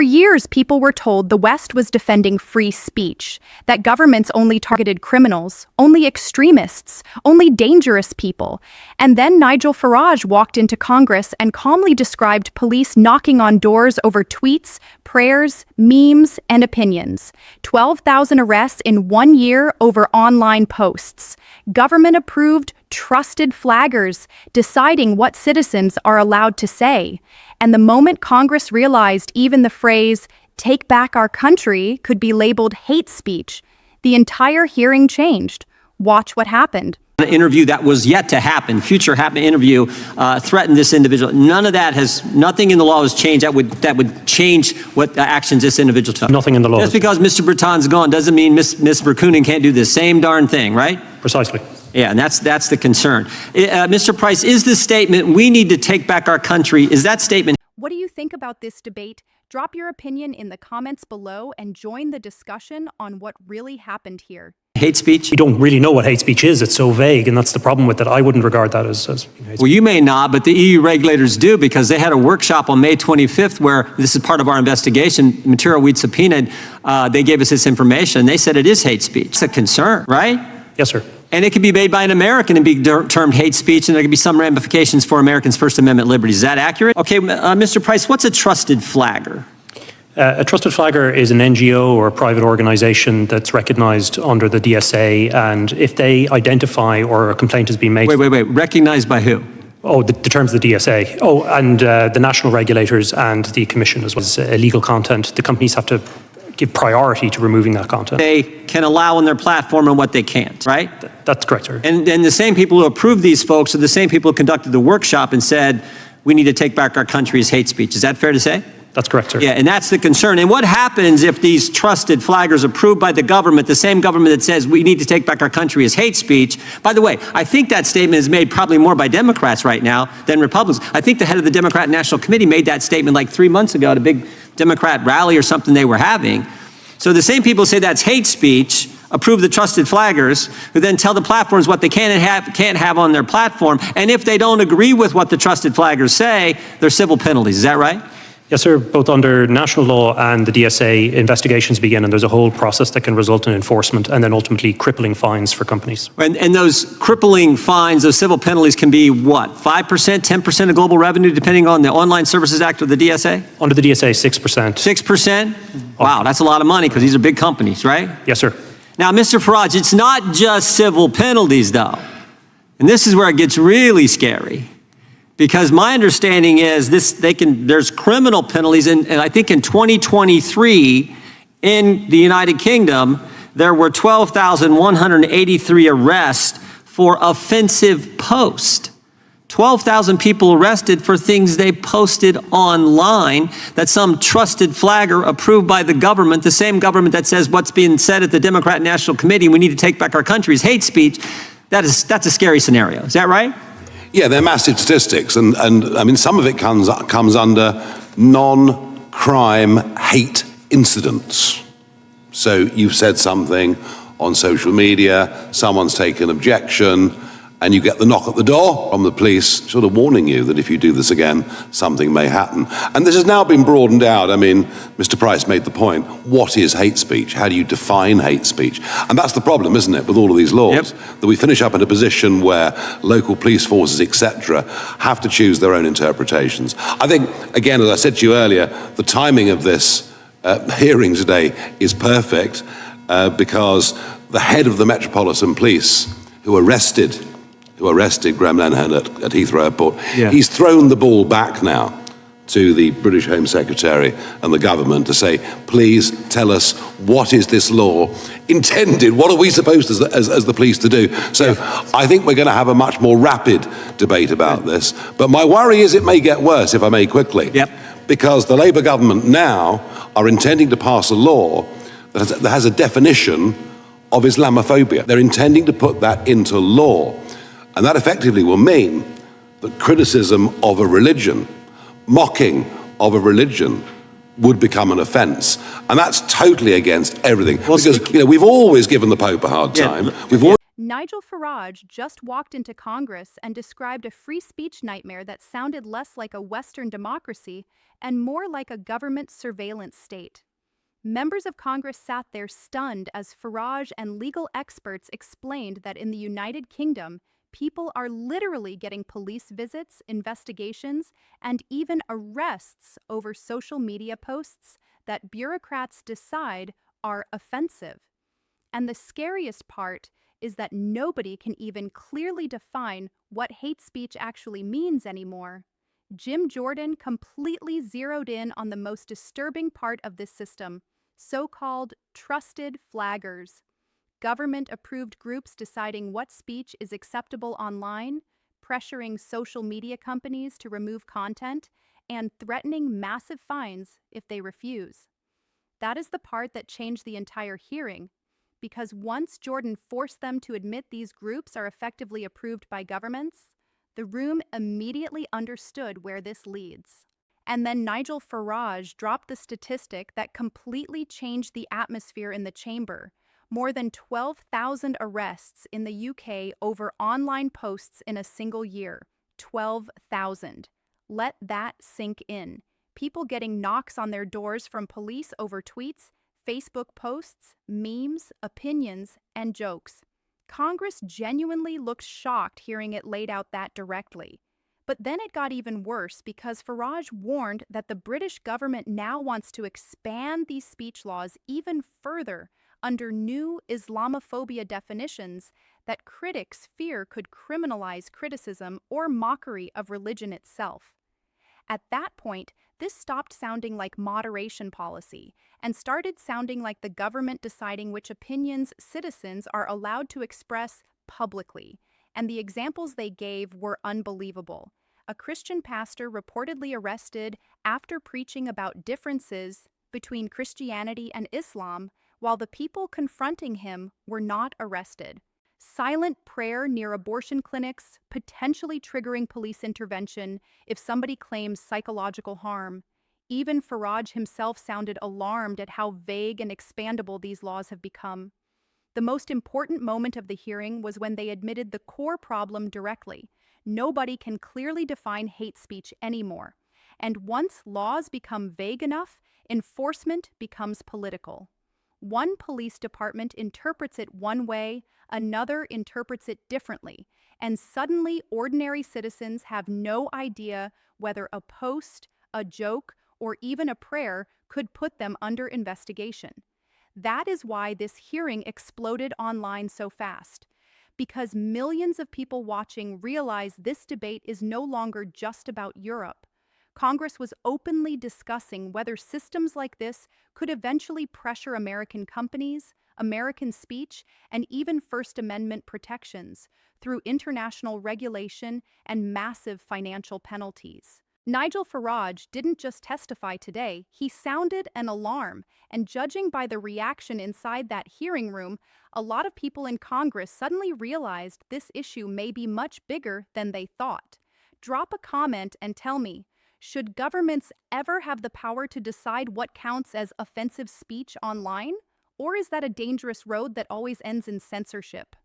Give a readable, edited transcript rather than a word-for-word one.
For years, people were told the West was defending free speech, that governments only targeted criminals, only extremists, only dangerous people. And then Nigel Farage walked into Congress and calmly described police knocking on doors over tweets, prayers, memes, and opinions. 12,000 arrests in 1 year over online posts. Government-approved, trusted flaggers deciding what citizens are allowed to say. And the moment Congress realized even the phrase, "take back our country," could be labeled hate speech, the entire hearing changed. Watch what happened. An interview that was yet to happen, future happen interview, threatened this individual. None of that nothing in the law has changed that would change what actions this individual took. Nothing in the law. Just because Mr. Breton's gone doesn't mean Ms. Verkunen can't do the same darn thing, right? Precisely. Yeah, and that's the concern. Mr. Price, is this statement, "we need to take back our country," is that statement? What do you think about this debate? Drop your opinion in the comments below and join the discussion on what really happened here. Hate speech? We don't really know what hate speech is. It's so vague, and that's the problem with it. I wouldn't regard that as hate speech. Well, you may not, but the EU regulators do, because they had a workshop on May 25th where this is part of our investigation, material we'd subpoenaed. They gave us this information. They said it is hate speech. It's a concern, right? Yes, sir. And it could be made by an American and be termed hate speech, and there could be some ramifications for Americans' First Amendment liberties. Is that accurate? Okay, Mr. Price, what's a trusted flagger? A trusted flagger is an NGO or a private organization that's recognized under the DSA, and if they identify or a complaint has been made... Wait. Recognized by who? Oh, the terms of the DSA. Oh, and the national regulators and the commission as well as illegal content. The companies have to give priority to removing that content. They can allow on their platform and what they can't, right? That's correct, sir. And the same people who approved these folks are the same people who conducted the workshop and said, "we need to take back our country" as hate speech. Is that fair to say? That's correct, sir. Yeah, and that's the concern. And what happens if these trusted flaggers approved by the government, the same government that says we need to take back our country as hate speech? By the way, I think that statement is made probably more by Democrats right now than Republicans. I think the head of the Democrat National Committee made that statement like 3 months ago at a big Democrat rally or something they were having. So the same people say that's hate speech, approve the trusted flaggers, who then tell the platforms what they can and can't have on their platform. And if they don't agree with what the trusted flaggers say, there's civil penalties. Is that right? Yes, sir. Both under national law and the DSA, investigations begin, and there's a whole process that can result in enforcement and then ultimately crippling fines for companies. And those crippling fines, those civil penalties can be what? 5%, 10% of global revenue, depending on the Online Services Act or the DSA? Under the DSA, 6%. 6%? Wow, that's a lot of money because these are big companies, right? Yes, sir. Now, Mr. Farage, it's not just civil penalties, though. And this is where it gets really scary. Because my understanding is there's criminal penalties, and I think in 2023 in the United Kingdom, there were 12,183 arrests for offensive posts. 12,000 people arrested for things they posted online that some trusted flagger approved by the government, the same government that says what's being said at the Democrat National Committee, we need to take back our country, is hate speech. That's a scary scenario. Is that right? Yeah, they're massive statistics, and I mean, some of it comes under non-crime hate incidents. So you've said something on social media, someone's taken objection, and you get the knock at the door from the police sort of warning you that if you do this again, something may happen. And this has now been broadened out. I mean, Mr. Price made the point, what is hate speech? How do you define hate speech? And that's the problem, isn't it, with all of these laws, that we finish up in a position where local police forces, etc., have to choose their own interpretations. I think, again, as I said to you earlier, the timing of this hearing today is perfect because the head of the Metropolitan Police, who arrested Graham Lenhan at Heathrow Airport, he's thrown the ball back now to the British Home Secretary and the government to say, please tell us, what is this law intended? What are we supposed as the police to do? So I think we're going to have a much more rapid debate about this. But my worry is it may get worse, if I may quickly. Because the Labour government now are intending to pass a law that has a definition of Islamophobia. They're intending to put that into law. And that effectively will mean that criticism of a religion, mocking of a religion, would become an offence. And that's totally against everything. Because we've always given the Pope a hard time. Nigel Farage just walked into Congress and described a free speech nightmare that sounded less like a Western democracy and more like a government surveillance state. Members of Congress sat there stunned as Farage and legal experts explained that in the United Kingdom, people are literally getting police visits, investigations, and even arrests over social media posts that bureaucrats decide are offensive. And the scariest part is that nobody can even clearly define what hate speech actually means anymore. Jim Jordan completely zeroed in on the most disturbing part of this system, so-called trusted flaggers. Government-approved groups deciding what speech is acceptable online, pressuring social media companies to remove content, and threatening massive fines if they refuse. That is the part that changed the entire hearing, because once Jordan forced them to admit these groups are effectively approved by governments, the room immediately understood where this leads. And then Nigel Farage dropped the statistic that completely changed the atmosphere in the chamber. More than 12,000 arrests in the UK over online posts in a single year. 12,000. Let that sink in. People getting knocks on their doors from police over tweets, Facebook posts, memes, opinions, and jokes. Congress genuinely looked shocked hearing it laid out that directly. But then it got even worse because Farage warned that the British government now wants to expand these speech laws even further under new Islamophobia definitions that critics fear could criminalize criticism or mockery of religion itself. At that point, this stopped sounding like moderation policy and started sounding like the government deciding which opinions citizens are allowed to express publicly, and the examples they gave were unbelievable. A Christian pastor reportedly arrested after preaching about differences between Christianity and Islam, while the people confronting him were not arrested. Silent prayer near abortion clinics, potentially triggering police intervention if somebody claims psychological harm. Even Farage himself sounded alarmed at how vague and expandable these laws have become. The most important moment of the hearing was when they admitted the core problem directly. Nobody can clearly define hate speech anymore. And once laws become vague enough, enforcement becomes political. One police department interprets it one way, another interprets it differently, and suddenly ordinary citizens have no idea whether a post, a joke, or even a prayer could put them under investigation. That is why this hearing exploded online so fast, because millions of people watching realize this debate is no longer just about Europe. Congress was openly discussing whether systems like this could eventually pressure American companies, American speech, and even First Amendment protections through international regulation and massive financial penalties. Nigel Farage didn't just testify today, he sounded an alarm, and judging by the reaction inside that hearing room, a lot of people in Congress suddenly realized this issue may be much bigger than they thought. Drop a comment and tell me, should governments ever have the power to decide what counts as offensive speech online? Or is that a dangerous road that always ends in censorship?